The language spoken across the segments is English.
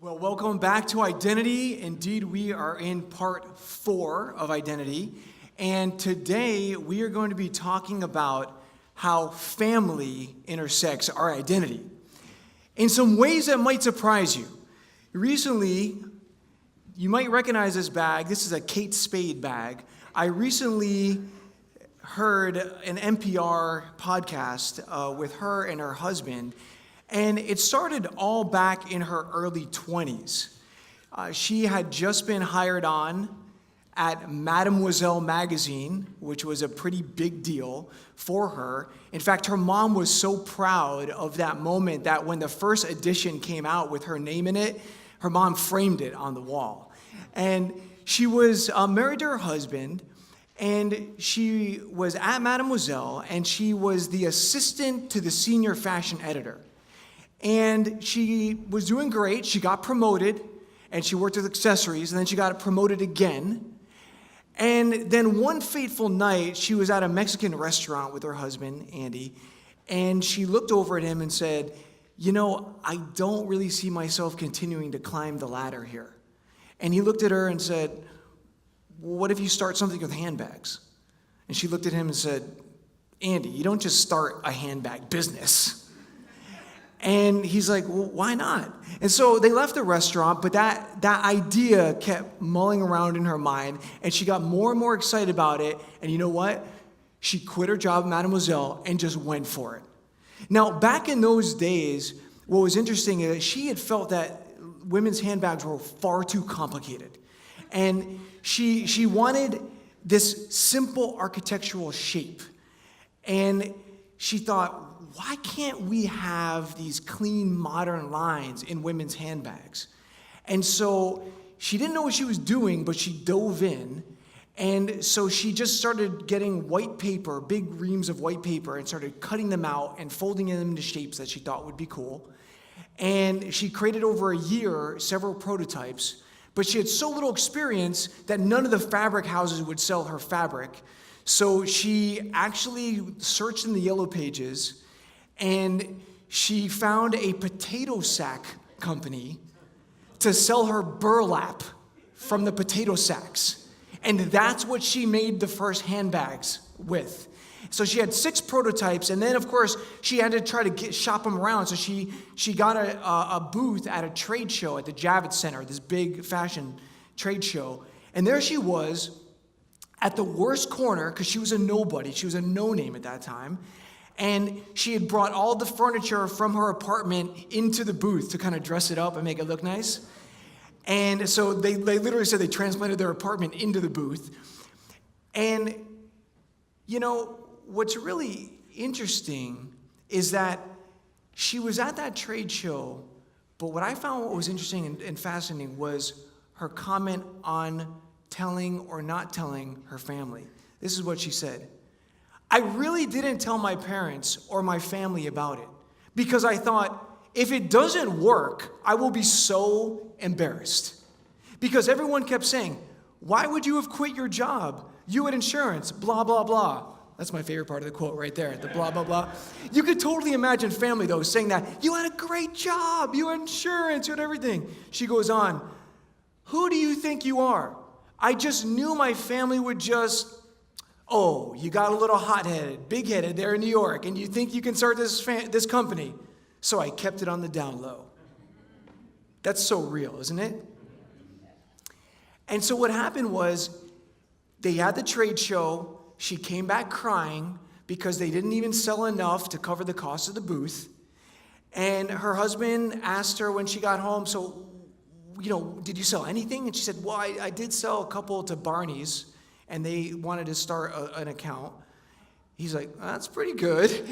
Well, welcome back to Identity. Indeed, we are in part 4 of Identity. And today we are going to be talking about how family intersects our identity in some ways that might surprise you. Recently, you might recognize this bag. This is a Kate Spade bag. I recently heard an NPR podcast with her and her husband. And it started all back in her early 20s. She had just been hired on at Mademoiselle magazine, which was a pretty big deal for her. In fact, her mom was so proud of that moment that when the first edition came out with her name in it, her mom framed it on the wall. And she was married to her husband, and she was at Mademoiselle, and she was the assistant to the senior fashion editor. And she was doing great. She got promoted, and she worked with accessories, and then she got promoted again. And then one fateful night, she was at a Mexican restaurant with her husband, Andy, and she looked over at him and said, I don't really see myself continuing to climb the ladder here. And he looked at her and said, well, what if you start something with handbags? And she looked at him and said, Andy, you don't just start a handbag business. And he's like, well, why not? And so they left the restaurant, but that idea kept mulling around in her mind, and she got more and more excited about it. And you know what? She quit her job at Mademoiselle and just went for it. Now, back in those days, what was interesting is that she had felt that women's handbags were far too complicated. And she wanted this simple architectural shape. And she thought, why can't we have these clean, modern lines in women's handbags? And so she didn't know what she was doing, but she dove in. And so she just started getting white paper, big reams of white paper, and started cutting them out and folding them into shapes that she thought would be cool. And she created over a year several prototypes, but she had so little experience that none of the fabric houses would sell her fabric. So she actually searched in the yellow pages, and she found a potato sack company to sell her burlap from the potato sacks. And that's what she made the first handbags with. So she had 6 prototypes, and then, of course, she had to try to shop them around. So she got a booth at a trade show at the Javits Center, this big fashion trade show. And there she was at the worst corner, because she was a nobody. She was a no-name at that time. And she had brought all the furniture from her apartment into the booth to kind of dress it up and make it look nice. And so they literally said they transplanted their apartment into the booth. And, what's really interesting is that she was at that trade show, but what I found what was interesting and fascinating was her comment on telling or not telling her family. This is what she said. I really didn't tell my parents or my family about it because I thought, if it doesn't work, I will be so embarrassed. Because everyone kept saying, why would you have quit your job? You had insurance, blah, blah, blah. That's my favorite part of the quote right there, the blah, blah, blah. You could totally imagine family, though, saying that, you had a great job, you had insurance, you had everything. She goes on, who do you think you are? I just knew my family would just... Oh, you got a little hot-headed, big-headed there in New York, and you think you can start this company. So I kept it on the down low. That's so real, isn't it? And so what happened was they had the trade show. She came back crying because they didn't even sell enough to cover the cost of the booth. And her husband asked her when she got home, so, did you sell anything? And she said, well, I did sell a couple to Barney's, and they wanted to start an account. He's like, that's pretty good.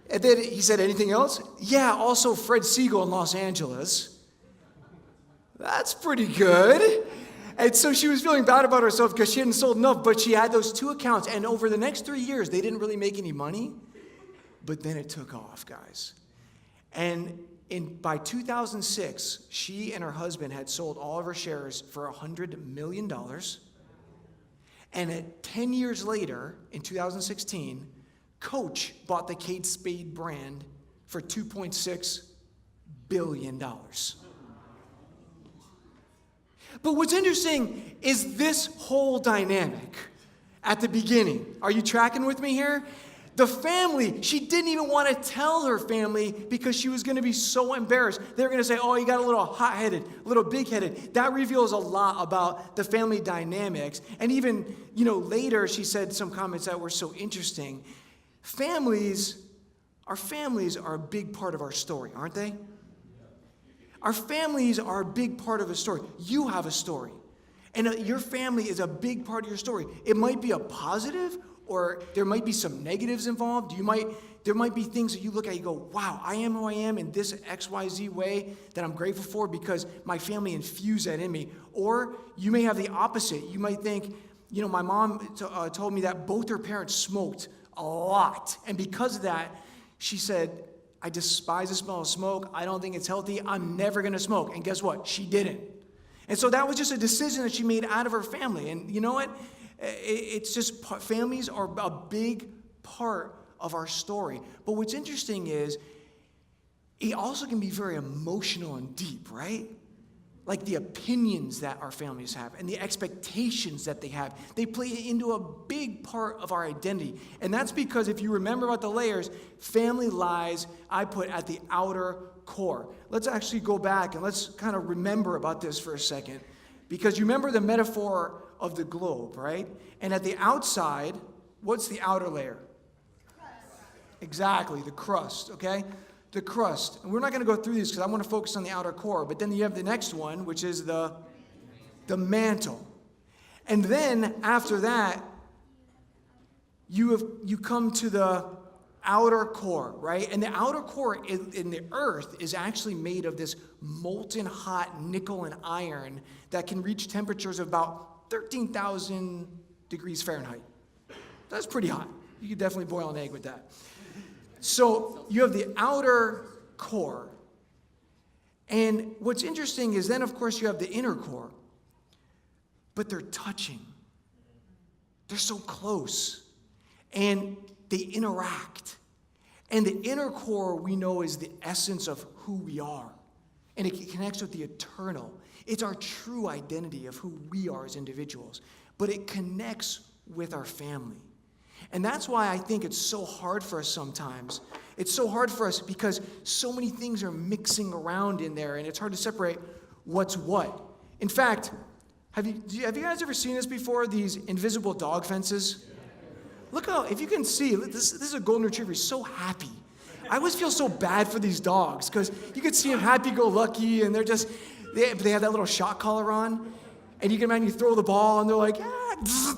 And then he said, anything else? Yeah, also Fred Siegel in Los Angeles. That's pretty good. And so she was feeling bad about herself because she hadn't sold enough, but she had those 2 accounts. And over the next 3 years, they didn't really make any money. But then it took off, guys. And by 2006, she and her husband had sold all of her shares for $100 million. And 10 years later, in 2016, Coach bought the Kate Spade brand for $2.6 billion. But what's interesting is this whole dynamic at the beginning. Are you tracking with me here? The family, she didn't even want to tell her family because she was going to be so embarrassed. They were going to say, oh, you got a little hot-headed, a little big-headed. That reveals a lot about the family dynamics. And even, later she said some comments that were so interesting. Our families are a big part of our story, aren't they? Our families are a big part of a story. You have a story. And your family is a big part of your story. It might be a positive, or there might be some negatives involved. There might be things that you look at and you go, wow, I am who I am in this XYZ way that I'm grateful for because my family infused that in me. Or you may have the opposite. You might think, my mom told me that both her parents smoked a lot. And because of that, she said, I despise the smell of smoke. I don't think it's healthy. I'm never going to smoke. And guess what? She didn't. And so that was just a decision that she made out of her family. And you know what? It's just families are a big part of our story. But what's interesting is it also can be very emotional and deep, right? Like the opinions that our families have and the expectations that they have. They play into a big part of our identity. And that's because if you remember about the layers, family lies, I put at the outer core. Let's actually go back and let's kind of remember about this for a second. Because you remember the metaphor of the globe, right? And at the outside, what's the outer layer? Crust. Exactly, the crust, okay? The crust. And we're not going to go through these because I want to focus on the outer core. But then you have the next one, which is the mantle. And then after that, you come to the outer core, right? And the outer core in the earth is actually made of this molten hot nickel and iron that can reach temperatures of about 13,000 degrees Fahrenheit. That's pretty hot. You could definitely boil an egg with that. So you have the outer core. And what's interesting is then, of course, you have the inner core. But they're touching. They're so close. And they interact. And the inner core, we know, is the essence of who we are. And it connects with the eternal. It's our true identity of who we are as individuals. But it connects with our family. And that's why I think it's so hard for us sometimes. It's so hard for us because so many things are mixing around in there, and it's hard to separate what's what. In fact, have you guys ever seen this before, these invisible dog fences? Look how, if you can see, this is a golden retriever. He's so happy. I always feel so bad for these dogs because you can see them happy-go-lucky, and they have that little shot collar on, and you can imagine you throw the ball, and they're like, ah.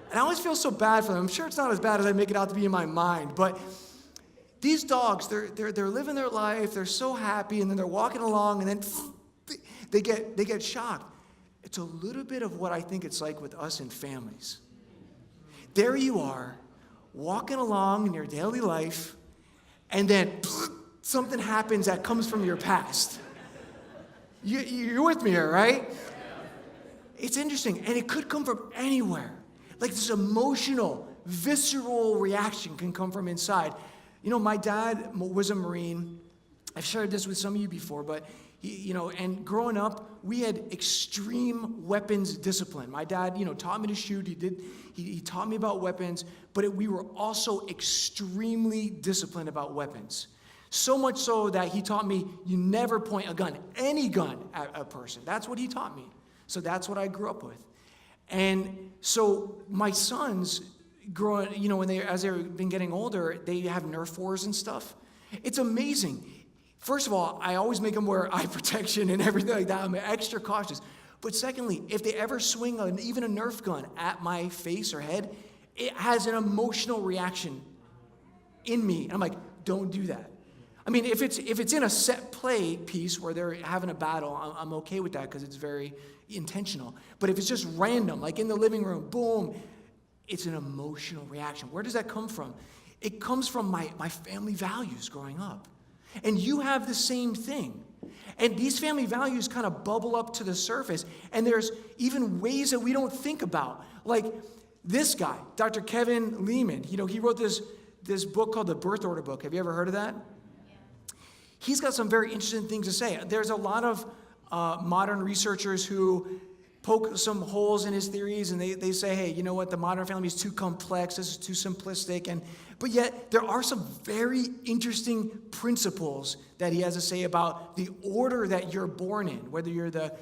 And I always feel so bad for them. I'm sure it's not as bad as I make it out to be in my mind, but these dogs, they're living their life, they're so happy, and then they're walking along, and then they get shocked. It's a little bit of what I think it's like with us in families. There you are, walking along in your daily life, and then something happens that comes from your past. You're with me here, right? It's interesting, and it could come from anywhere. Like this emotional, visceral reaction can come from inside. My dad was a Marine. I've shared this with some of you before, but and growing up, we had extreme weapons discipline. My dad, taught me to shoot. He taught me about weapons, but we were also extremely disciplined about weapons. So much so that he taught me you never point a gun, any gun, at a person. That's what he taught me. So that's what I grew up with. And so my sons, growing, as they've been getting older, they have Nerf wars and stuff. It's amazing. First of all, I always make them wear eye protection and everything like that. I'm extra cautious. But secondly, if they ever swing even a Nerf gun at my face or head, it has an emotional reaction in me. And I'm like, don't do that. I mean, if it's in a set play piece where they're having a battle, I'm okay with that because it's very intentional. But if it's just random, like in the living room, boom, it's an emotional reaction. Where does that come from? It comes from my family values growing up. And you have the same thing. And these family values kind of bubble up to the surface. And there's even ways that we don't think about. Like this guy, Dr. Kevin Lehman, he wrote this book called The Birth Order Book. Have you ever heard of that? He's got some very interesting things to say. There's a lot of modern researchers who poke some holes in his theories, and they say, hey, you know what, the modern family is too complex, this is too simplistic, but yet there are some very interesting principles that he has to say about the order that you're born in, whether you're the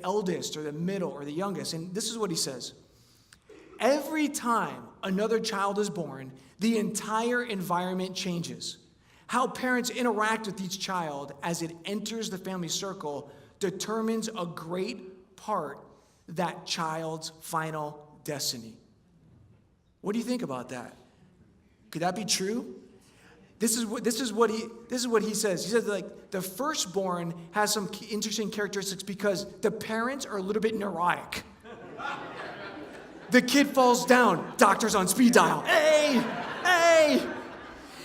eldest or the middle or the youngest. And this is what he says. Every time another child is born, the entire environment changes. How parents interact with each child as it enters the family circle determines a great part that child's final destiny. What do you think about that? Could that be true? This is what he says. He says, like, the firstborn has some interesting characteristics because the parents are a little bit neurotic. The kid falls down, doctor's on speed dial. Hey,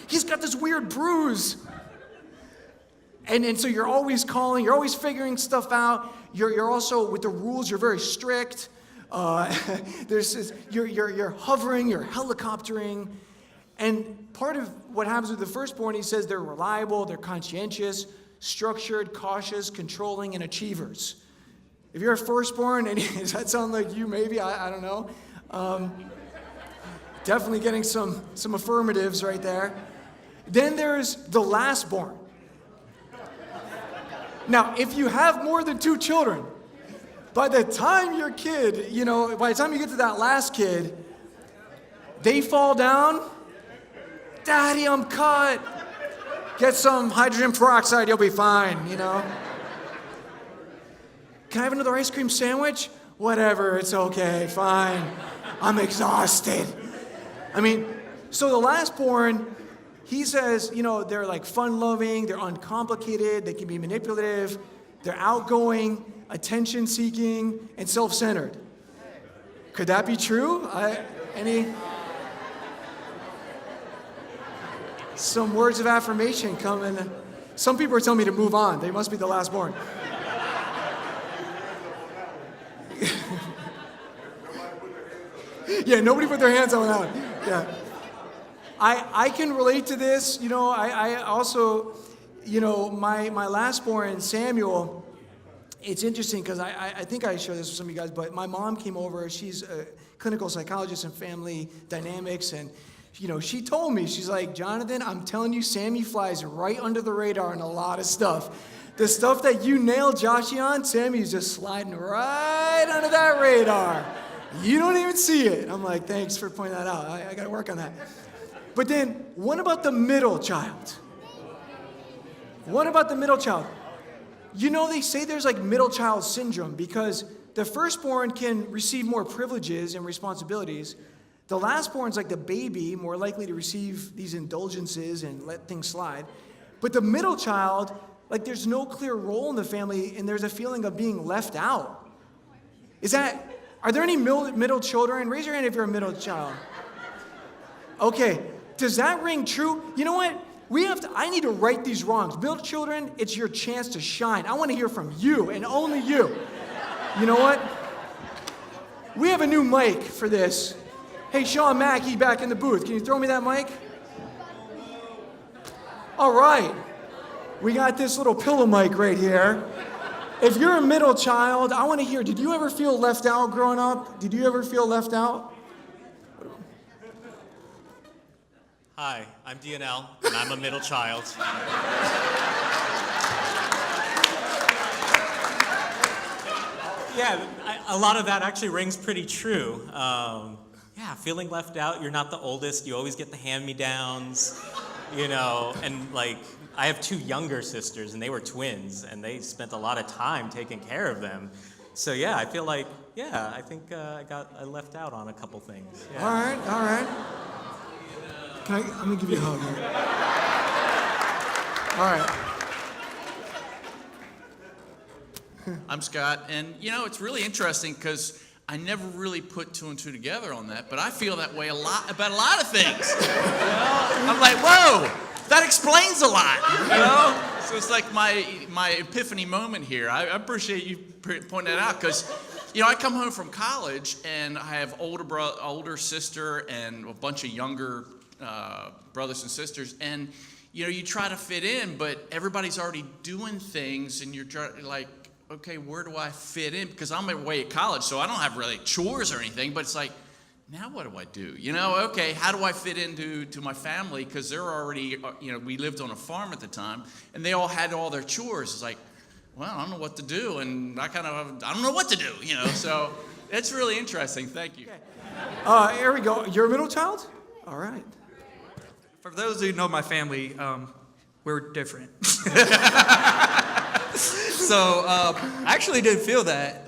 he's got this weird bruise. And so you're always calling, you're always figuring stuff out. You're also, with the rules, you're very strict. You're hovering, you're helicoptering. And part of what happens with the firstborn, he says they're reliable, they're conscientious, structured, cautious, controlling, and achievers. If you're a firstborn, and does that sound like you maybe? I don't know. Definitely getting some affirmatives right there. Then there's the lastborn. Now, if you have more than 2 children, by the time you get to that last kid, they fall down, Daddy, I'm cut. Get some hydrogen peroxide, you'll be fine, Can I have another ice cream sandwich? Whatever, it's okay, fine. I'm exhausted. So the lastborn, he says, they're like fun-loving, they're uncomplicated, they can be manipulative, they're outgoing, attention-seeking, and self-centered. Could that be true? Some words of affirmation coming. Some people are telling me to move on. They must be the lastborn. Yeah, nobody put their hands on that one. Yeah. I can relate to this. I also, my lastborn, Samuel, it's interesting because I think I shared this with some of you guys, but my mom came over. She's a clinical psychologist in family dynamics, and she told me, she's like, Jonathan, I'm telling you, Sammy flies right under the radar in a lot of stuff. The stuff that you nailed Joshy on, Sammy's just sliding right under that radar. You don't even see it. I'm like, thanks for pointing that out. I got to work on that. But then, what about the middle child? They say there's like middle child syndrome because the firstborn can receive more privileges and responsibilities. The lastborn's like the baby, more likely to receive these indulgences and let things slide. But the middle child, like there's no clear role in the family and there's a feeling of being left out. Are there any middle children? Raise your hand if you're a middle child. Okay, does that ring true? You know what? I need to right these wrongs. Middle children, it's your chance to shine. I want to hear from you and only you. You know what? We have a new mic for this. Hey, Sean Mackey back in the booth. Can you throw me that mic? All right. We got this little pillow mic right here. If you're a middle child, I want to hear, did you ever feel left out growing up? Did you ever feel left out? Hi, I'm DNL, and I'm a middle child. Yeah, a lot of that actually rings pretty true. Feeling left out, you're not the oldest, you always get the hand-me-downs, and I have 2 younger sisters, and they were twins, and they spent a lot of time taking care of them. So I feel like, I think I left out on a couple things. Yeah. All right. I'm gonna give you a hug here. All right. I'm Scott, and it's really interesting because I never really put 2 and 2 together on that, but I feel that way about a lot of things. I'm like, whoa, that explains a lot. So it's like my epiphany moment here. I appreciate you pointing that out because, I come home from college and I have older sister and a bunch of younger brothers and sisters, and you try to fit in, but everybody's already doing things, and you're like, okay, where do I fit in? Because I'm away at college, so I don't have really chores or anything, but it's like, now what do I do? Okay, how do I fit into my family? Because they're already, we lived on a farm at the time, and they all had all their chores. It's like, well, I don't know what to do, and I don't know what to do, So it's really interesting. Thank you. Okay. Here we go. You're a middle child? All right. For those who know my family, we're different. So I actually did feel that.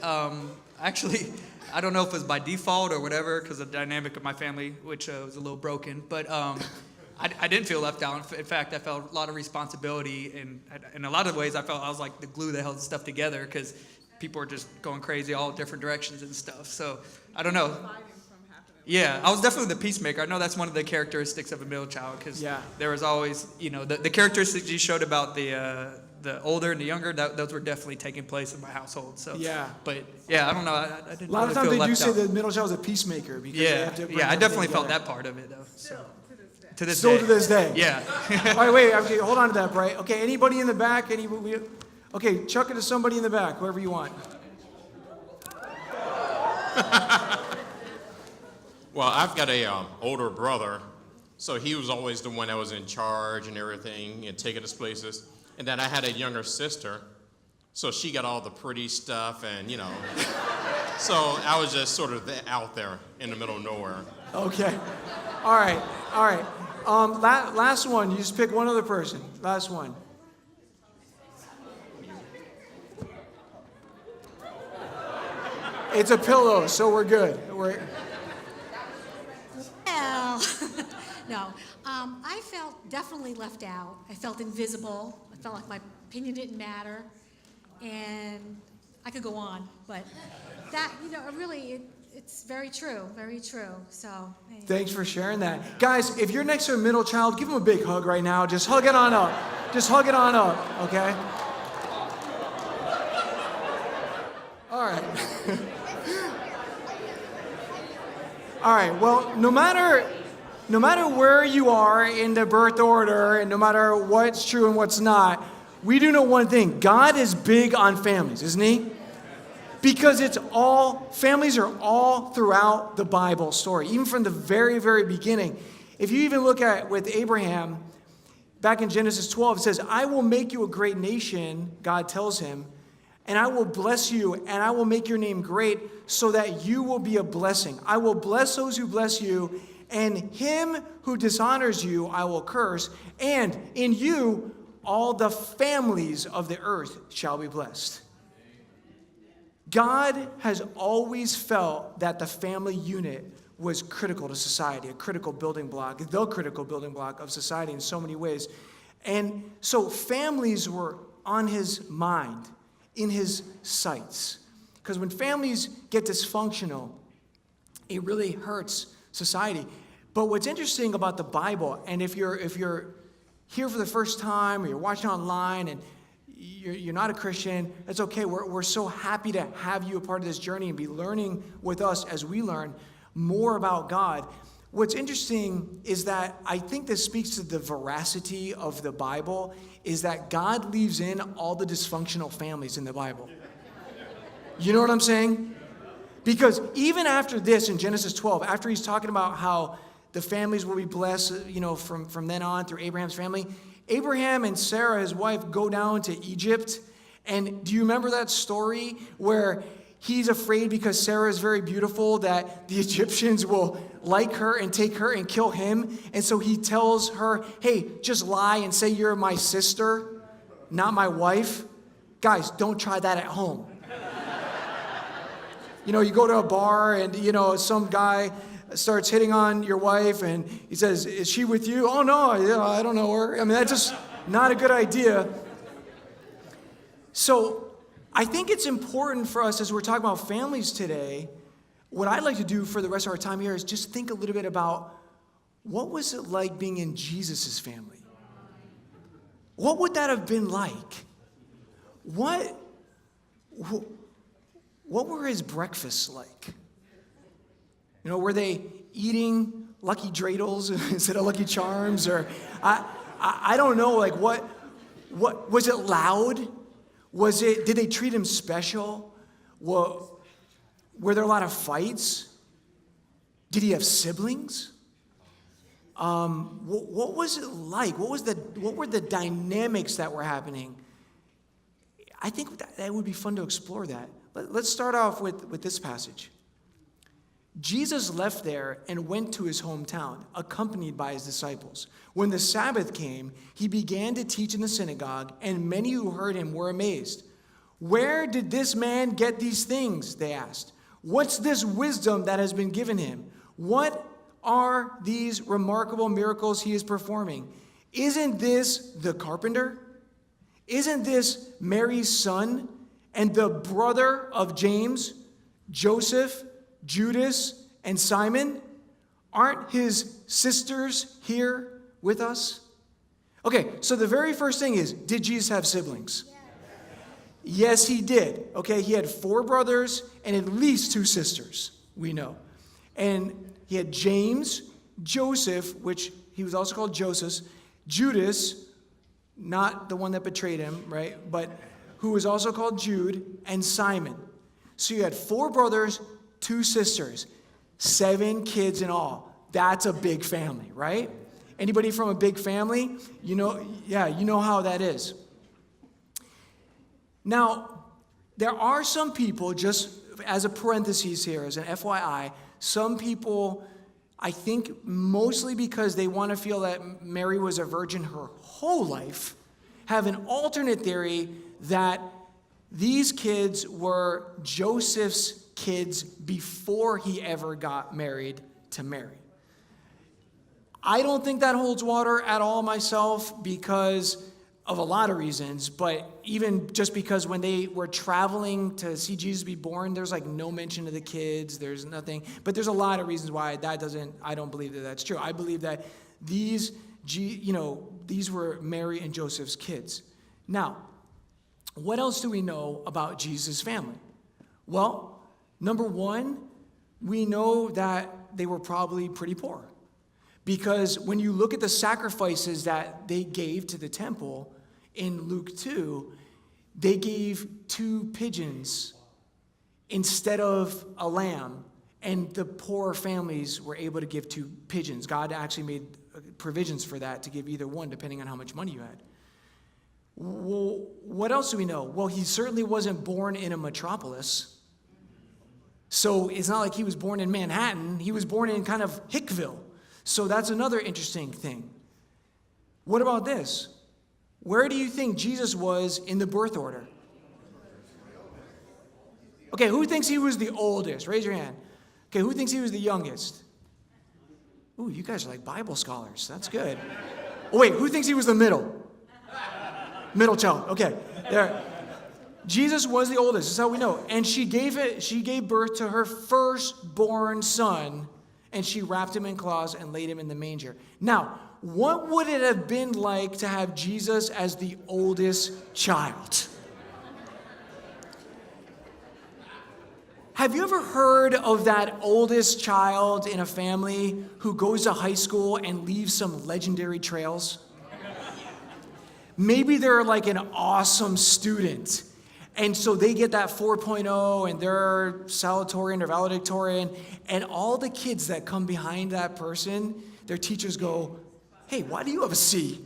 I don't know if it was by default or whatever, because of the dynamic of my family, which was a little broken. But I didn't feel left out. In fact, I felt a lot of responsibility, and in a lot of ways, I felt I was like the glue that held the stuff together, because people were just going crazy all different directions and stuff. So I don't know. Yeah, I was definitely the peacemaker. I know that's one of the characteristics of a middle child, because there was always, the characteristics you showed about the older and the younger, those were definitely taking place in my household. So but I don't know. I didn't. A lot of really times feel they do left say out. the middle child is a peacemaker because they have to bring I definitely everything felt together. that part of it though. So to this Still day. to this day. Yeah. All right, wait. Okay, hold on to that, Bright. Okay, anybody in the back? Okay, chuck it to somebody in the back, whoever you want. Well, I've got a older brother, so he was always the one that was in charge and everything and taking us places. And then I had a younger sister, so she got all the pretty stuff and, So I was just sort of out there in the middle of nowhere. Okay. All right. Last one. You just pick one other person. Last one. It's a pillow, so we're good. Well, no. I felt definitely left out. I felt invisible. I felt like my opinion didn't matter. And I could go on, but that, really, it's very true, very true. So, anyway. Thanks for sharing that. Guys, if you're next to a middle child, give them a big hug right now. Just hug it on up. Okay? All right. All right, well, no matter where you are in the birth order and no matter what's true and what's not, we do know one thing. God is big on families, isn't he? Because families are all throughout the Bible story, even from the very, very beginning. If you even look at with Abraham, back in Genesis 12, it says, I will make you a great nation, God tells him, and I will bless you, and I will make your name great so that you will be a blessing. I will bless those who bless you, and him who dishonors you I will curse, and in you all the families of the earth shall be blessed. God has always felt that the family unit was critical to society, a critical building block, the critical building block of society in so many ways. And so families were on his mind, in his sights. Because when families get dysfunctional, it really hurts society. But what's interesting about the Bible, and if you're here for the first time or you're watching online and you're not a Christian, that's okay. We're so happy to have you a part of this journey and be learning with us as we learn more about God. What's interesting is that I think this speaks to the veracity of the Bible, is that God leaves in all the dysfunctional families in the Bible. You know what I'm saying? Because even after this in Genesis 12, after he's talking about how the families will be blessed, from then on through Abraham's family, Abraham and Sarah, his wife, go down to Egypt. And do you remember that story where he's afraid because Sarah is very beautiful that the Egyptians will like her and take her and kill him? And so he tells her, hey, just lie and say you're my sister, not my wife. Guys, don't try that at home. You go to a bar and, some guy starts hitting on your wife and he says, is she with you? Oh, no, I don't know her. I mean, that's just not a good idea. So I think it's important for us as we're talking about families today, what I'd like to do for the rest of our time here is just think a little bit about what was it like being in Jesus' family? What would that have been like? What were his breakfasts like? Were they eating Lucky Dreidels instead of Lucky Charms? Or I don't know, like what was it loud? Did they treat him special? Were there a lot of fights? Did he have siblings? What was it like? What were the dynamics that were happening? I think that would be fun to explore that. Let's start off with this passage. Jesus left there and went to his hometown, accompanied by his disciples. When the Sabbath came, he began to teach in the synagogue, and many who heard him were amazed. "Where did this man get these things?" they asked. "What's this wisdom that has been given him? What are these remarkable miracles he is performing? Isn't this the carpenter? Isn't this Mary's son and the brother of James, Joseph, Judas, and Simon? Aren't his sisters here with us?" Okay, so the very first thing is, did Jesus have siblings? Yes, he did. Okay, he had 4 brothers and at least 2 sisters, we know. And he had James, Joseph, which he was also called Joseph, Judas, not the one that betrayed him, right? But who was also called Jude, and Simon. So you had 4 brothers, 2 sisters, 7 kids in all. That's a big family, right? Anybody from a big family? You know how that is. Now, there are some people, just as a parenthesis here, as an FYI, some people, I think mostly because they want to feel that Mary was a virgin her whole life, have an alternate theory that these kids were Joseph's kids before he ever got married to Mary. I don't think that holds water at all myself because of a lot of reasons, but even just because when they were traveling to see Jesus be born, there's like no mention of the kids, there's nothing, but there's a lot of reasons why I don't believe that that's true. I believe that these were Mary and Joseph's kids. Now, what else do we know about Jesus' family? Well, number one, we know that they were probably pretty poor. Because when you look at the sacrifices that they gave to the temple in Luke 2, they gave 2 pigeons instead of a lamb, and the poor families were able to give 2 pigeons. God actually made provisions for that to give either one, depending on how much money you had. Well, what else do we know? Well, he certainly wasn't born in a metropolis. So it's not like he was born in Manhattan. He was born in kind of Hickville. So that's another interesting thing. What about this? Where do you think Jesus was in the birth order? Okay, who thinks he was the oldest? Raise your hand. Okay, who thinks he was the youngest? Ooh, you guys are like Bible scholars. That's good. Oh, wait, who thinks he was the middle? Middle child. Okay, there. Jesus was the oldest. That's how we know. And she gave birth to her firstborn son, and she wrapped him in cloths and laid him in the manger. Now, what would it have been like to have Jesus as the oldest child? Have you ever heard of that oldest child in a family who goes to high school and leaves some legendary trails? Maybe they're like an awesome student, and so they get that 4.0 and they're salutatorian or valedictorian, and all the kids that come behind that person, their teachers go, "Hey, why do you have a C?"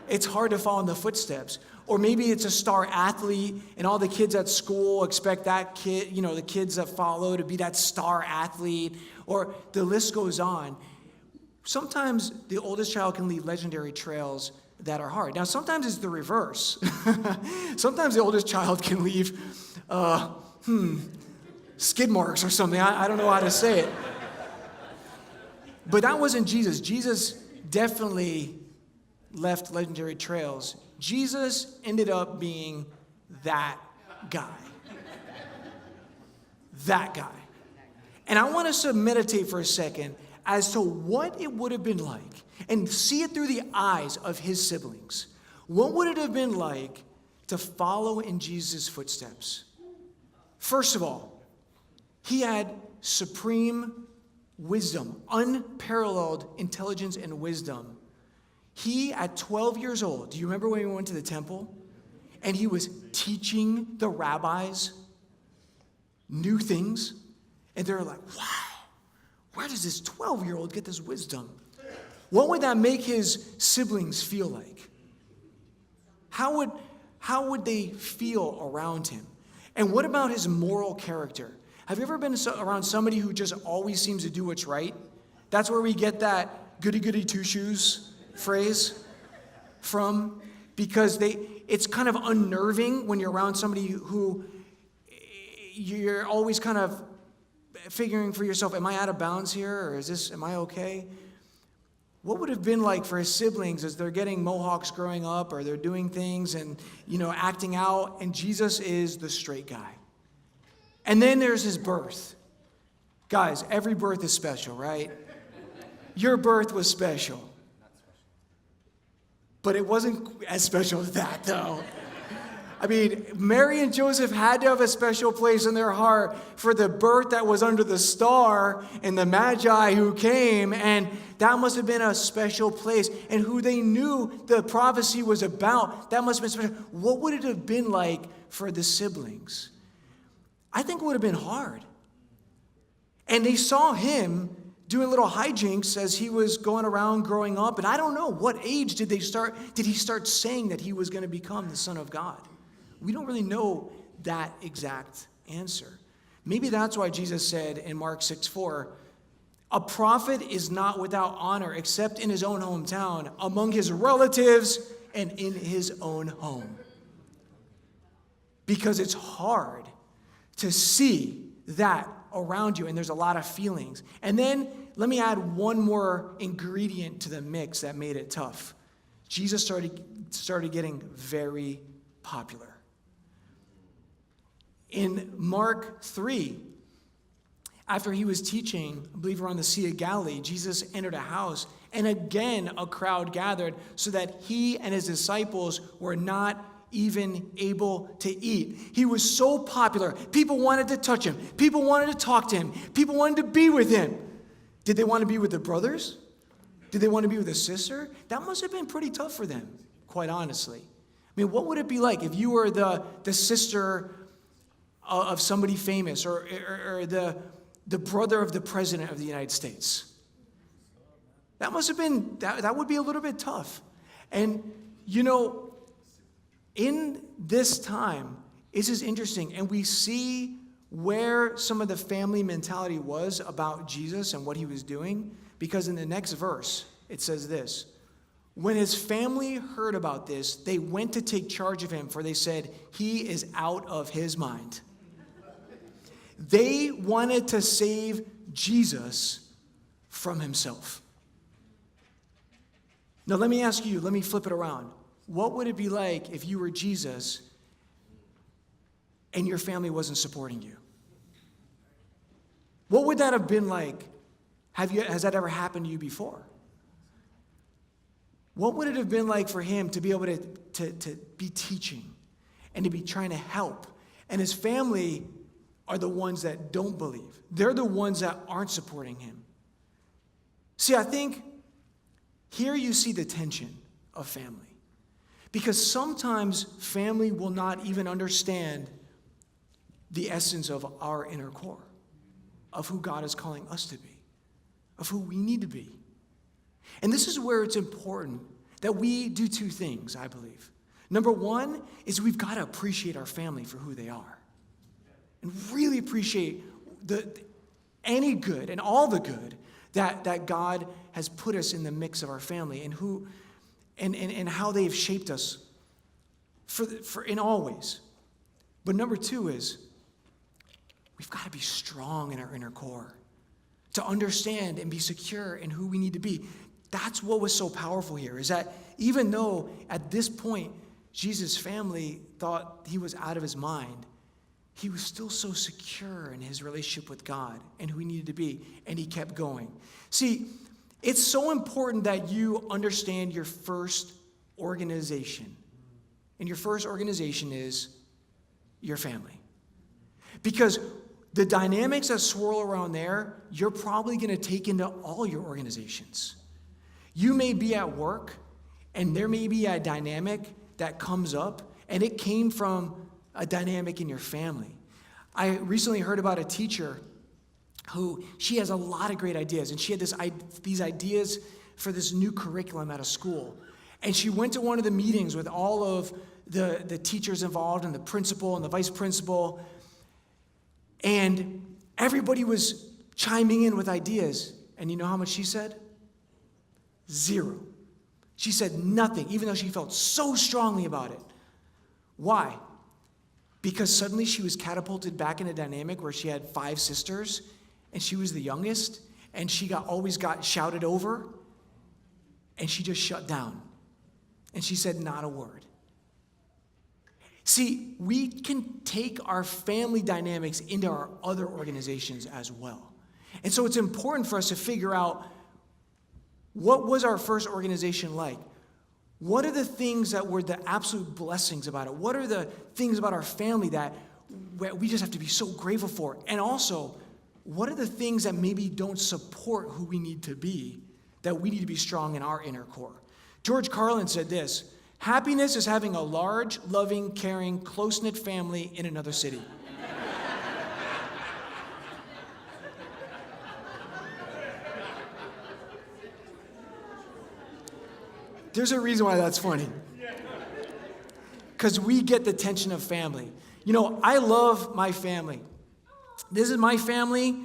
It's hard to follow in the footsteps. Or maybe it's a star athlete, and all the kids at school expect that kid, the kids that follow to be that star athlete, or the list goes on. Sometimes the oldest child can leave legendary trails that are hard. Now, sometimes it's the reverse. Sometimes the oldest child can leave, skid marks or something. I don't know how to say it. But that wasn't Jesus. Jesus definitely left legendary trails. Jesus ended up being that guy. That guy. And I want us to meditate for a second as to what it would have been like and see it through the eyes of his siblings. What would it have been like to follow in Jesus' footsteps? First of all, he had supreme wisdom, unparalleled intelligence and wisdom. He, at 12 years old, do you remember when we went to the temple? and he was teaching the rabbis new things. And they're like, wow, where does this 12-year-old get this wisdom? What would that make his siblings feel like? How would they feel around him? And what about his moral character? Have you ever been around somebody who just always seems to do what's right? That's where we get that goody goody two shoes phrase from, because it's kind of unnerving when you're around somebody who you're always kind of figuring for yourself, am I out of bounds here, or am I okay? What would it have been like for his siblings as they're getting mohawks growing up, or they're doing things and, acting out, and Jesus is the straight guy. And then there's his birth. Guys, every birth is special, right? Your birth was special. But it wasn't as special as that, though. I mean, Mary and Joseph had to have a special place in their heart for the birth that was under the star and the Magi who came, and that must have been a special place. And who they knew the prophecy was about, that must have been special. What would it have been like for the siblings? I think it would have been hard. And they saw him doing little hijinks as he was going around growing up, and I don't know, what age did he start saying that he was going to become the Son of God? We don't really know that exact answer. Maybe that's why Jesus said in Mark 6:4, a prophet is not without honor except in his own hometown, among his relatives, and in his own home. Because it's hard to see that around you, and there's a lot of feelings. And then let me add one more ingredient to the mix that made it tough. Jesus started getting very popular. In Mark 3, after he was teaching, I believe around the Sea of Galilee, Jesus entered a house, and again a crowd gathered so that he and his disciples were not even able to eat. He was so popular. People wanted to touch him. People wanted to talk to him. People wanted to be with him. Did they want to be with the brothers? Did they want to be with a sister? That must have been pretty tough for them, quite honestly. I mean, what would it be like if you were the sister of somebody famous, or the brother of the president of the United States? That must have been, that would be a little bit tough. And, in this time, this is interesting, and we see where some of the family mentality was about Jesus and what he was doing, because in the next verse, it says this: when his family heard about this, they went to take charge of him, for they said, he is out of his mind. They wanted to save Jesus from himself. Now let me ask you, let me flip it around. What would it be like if you were Jesus and your family wasn't supporting you? What would that have been like? Has that ever happened to you before? What would it have been like for him to be able to be teaching and to be trying to help? And his family are the ones that don't believe. They're the ones that aren't supporting him. See, I think here you see the tension of family. Because sometimes family will not even understand the essence of our inner core, of who God is calling us to be, of who we need to be. And this is where it's important that we do two things, I believe. Number one is we've got to appreciate our family for who they are. And really appreciate any good and all the good that God has put us in the mix of our family, and how they've shaped us for in all ways. But number two is we've got to be strong in our inner core to understand and be secure in who we need to be. That's what was so powerful here, is that even though at this point Jesus' family thought he was out of his mind, he was still so secure in his relationship with God and who he needed to be, and he kept going. See, it's so important that you understand your first organization. And your first organization is your family. Because the dynamics that swirl around there, you're probably going to take into all your organizations. You may be at work, and there may be a dynamic that comes up, And it came from a dynamic in your family. I recently heard about a teacher who, she has a lot of great ideas, and she had these ideas for this new curriculum at a school. And she went to one of the meetings with all of the teachers involved and the principal and the vice principal, and everybody was chiming in with ideas. And you know how much she said? 0. She said nothing, even though she felt so strongly about it. Why? Because suddenly she was catapulted back in a dynamic where she had 5 sisters, and she was the youngest, and she always got shouted over, and she just shut down. And she said not a word. See, we can take our family dynamics into our other organizations as well. And so it's important for us to figure out, what was our first organization like? What are the things that were the absolute blessings about it? What are the things about our family that we just have to be so grateful for? And also, what are the things that maybe don't support who we need to be, that we need to be strong in our inner core? George Carlin said this: happiness is having a large, loving, caring, close-knit family in another city. There's a reason why that's funny. Because we get the tension of family. You know, I love my family. This is my family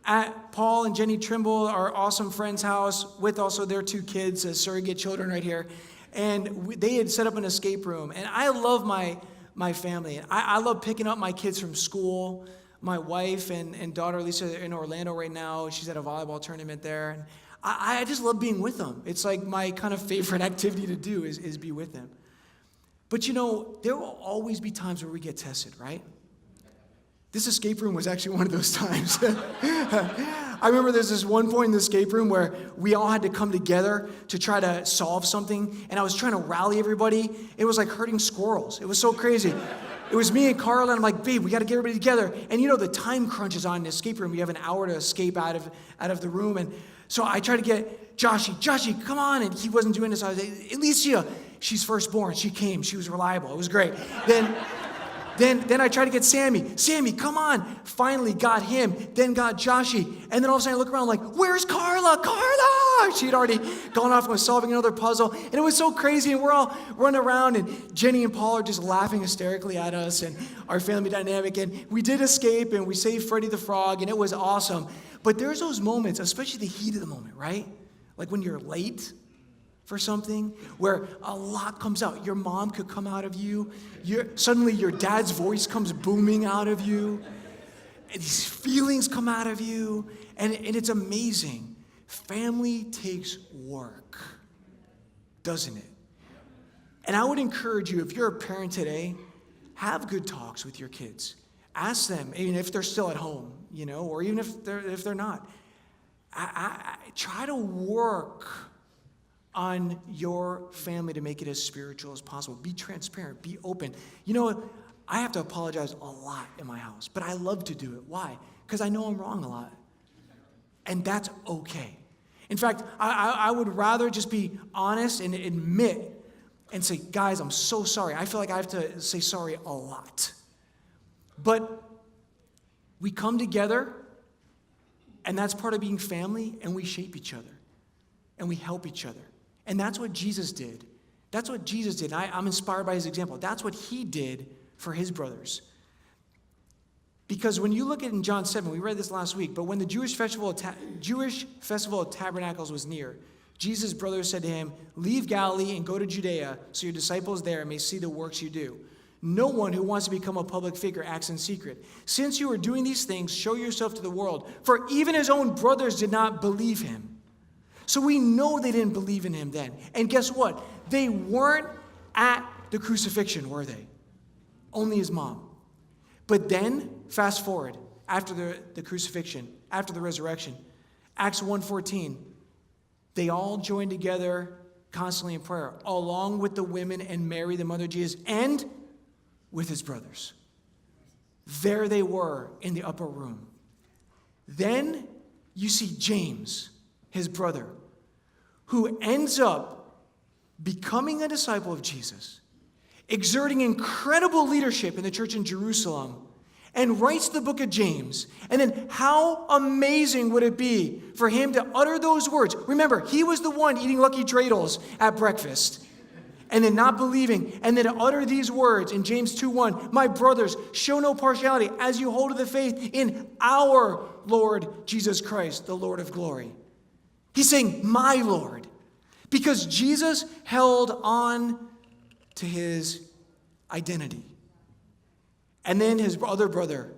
at Paul and Jenny Trimble, our awesome friend's house, with also their 2 kids, as surrogate children right here. And they had set up an escape room. And I love my family. I love picking up my kids from school. My wife and daughter Lisa are in Orlando right now. She's at a volleyball tournament there. And I just love being with them. It's like my kind of favorite activity to do is be with them. But you know, there will always be times where we get tested, right? This escape room was actually one of those times. I remember there's this one point in the escape room where we all had to come together to try to solve something, and I was trying to rally everybody. It was like herding squirrels. It was so crazy. It was me and Carla, and I'm like, babe, we got to get everybody together. And you know, the time crunch is on the escape room. You have an hour to escape out of the room. And so I tried to get Joshy, come on. And he wasn't doing this. I was like, Alicia, she's firstborn. She came. She was reliable. It was great. Then I tried to get Sammy, come on. Finally got him, then got Joshy. And then all of a sudden I look around like, where's Carla? She'd already gone off and was solving another puzzle. And it was so crazy. And we're all running around, and Jenny and Paul are just laughing hysterically at us and our family dynamic. And we did escape, and we saved Freddy the Frog, and it was awesome. But there's those moments, especially the heat of the moment, right? Like when you're late for something, where a lot comes out. Your mom could come out of you. Suddenly your dad's voice comes booming out of you. And these feelings come out of you. And it's amazing. Family takes work, doesn't it? And I would encourage you, if you're a parent today, have good talks with your kids. Ask them, even if they're still at home, you know, or even if they're not. I try to work on your family to make it as spiritual as possible. Be transparent, be open. You know, I have to apologize a lot in my house, but I love to do it. Why? Because I know I'm wrong a lot. And that's okay. In fact, I would rather just be honest and admit and say, guys, I'm so sorry. I feel like I have to say sorry a lot. But we come together, and that's part of being family, and we shape each other, and we help each other. And that's what Jesus did. That's what Jesus did. I'm inspired by his example. That's what he did for his brothers. Because when you look at in John 7, we read this last week, but when the Jewish festival of Tabernacles was near, Jesus' brothers said to him, leave Galilee and go to Judea so your disciples there may see the works you do. No one who wants to become a public figure acts in secret. Since you are doing these things, show yourself to the world. For even his own brothers did not believe him. So we know they didn't believe in him then. And guess what? They weren't at the crucifixion, were they? Only his mom. But then, fast forward, after the crucifixion, after the resurrection, Acts 1:14, they all joined together constantly in prayer, along with the women and Mary, the mother of Jesus, and with his brothers. There they were in the upper room. Then you see James, his brother, who ends up becoming a disciple of Jesus, exerting incredible leadership in the church in Jerusalem, and writes the book of James. And then how amazing would it be for him to utter those words? Remember, he was the one eating Lucky Dreidels at breakfast and then not believing, and then to utter these words in James 2:1, my brothers, show no partiality as you hold to the faith in our Lord Jesus Christ, the Lord of glory. He's saying, my Lord, because Jesus held on to his identity. And then his other brother,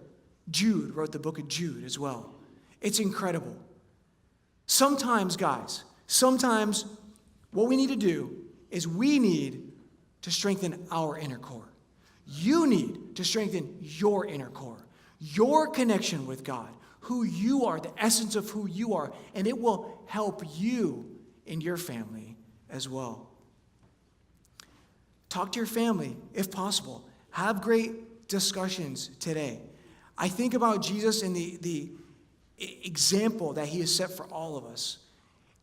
Jude, wrote the book of Jude as well. It's incredible. Sometimes, guys, what we need to do is we need to strengthen our inner core. You need to strengthen your inner core, your connection with God, who you are, the essence of who you are, and it will help you in your family as well. Talk to your family if possible. Have great discussions today. I think about Jesus and the example that he has set for all of us.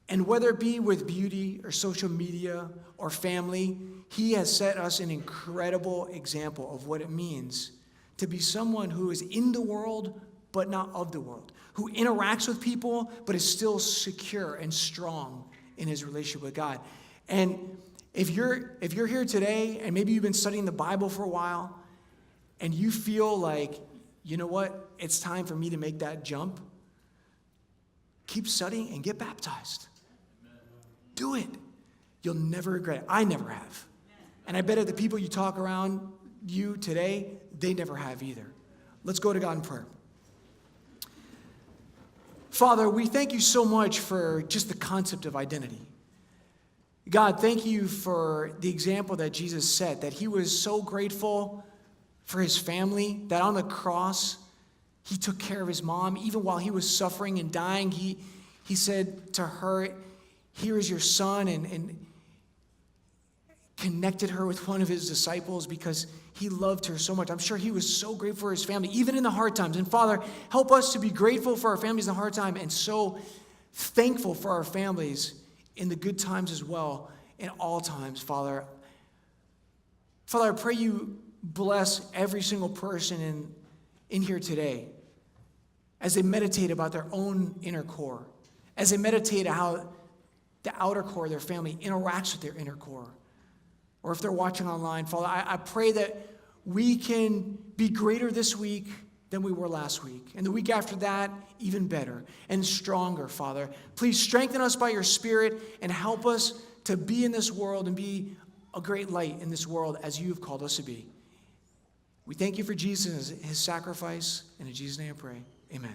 And whether it be with beauty or social media or family, he has set us an incredible example of what it means to be someone who is in the world but not of the world, who interacts with people but is still secure and strong in his relationship with God. And if you're here today and maybe you've been studying the Bible for a while and you feel like, you know what, it's time for me to make that jump, keep studying and get baptized. Do it. You'll never regret it. I never have. And I bet if the people you talk around you today, they never have either. Let's go to God in prayer. Father, we thank you so much for just the concept of identity. God, thank you for the example that Jesus set, that he was so grateful for his family, that on the cross, he took care of his mom. Even while he was suffering and dying, he said to her, here is your son, and connected her with one of his disciples because he loved her so much. I'm sure he was so grateful for his family, even in the hard times. And Father, help us to be grateful for our families in the hard time and so thankful for our families in the good times as well, in all times, Father. Father, I pray you bless every single person in here today as they meditate about their own inner core, as they meditate how the outer core of their family interacts with their inner core. Or if they're watching online, Father, I pray that we can be greater this week than we were last week. And the week after that, even better and stronger, Father. Please strengthen us by your Spirit and help us to be in this world and be a great light in this world as you have called us to be. We thank you for Jesus and his sacrifice. And in Jesus' name I pray, amen.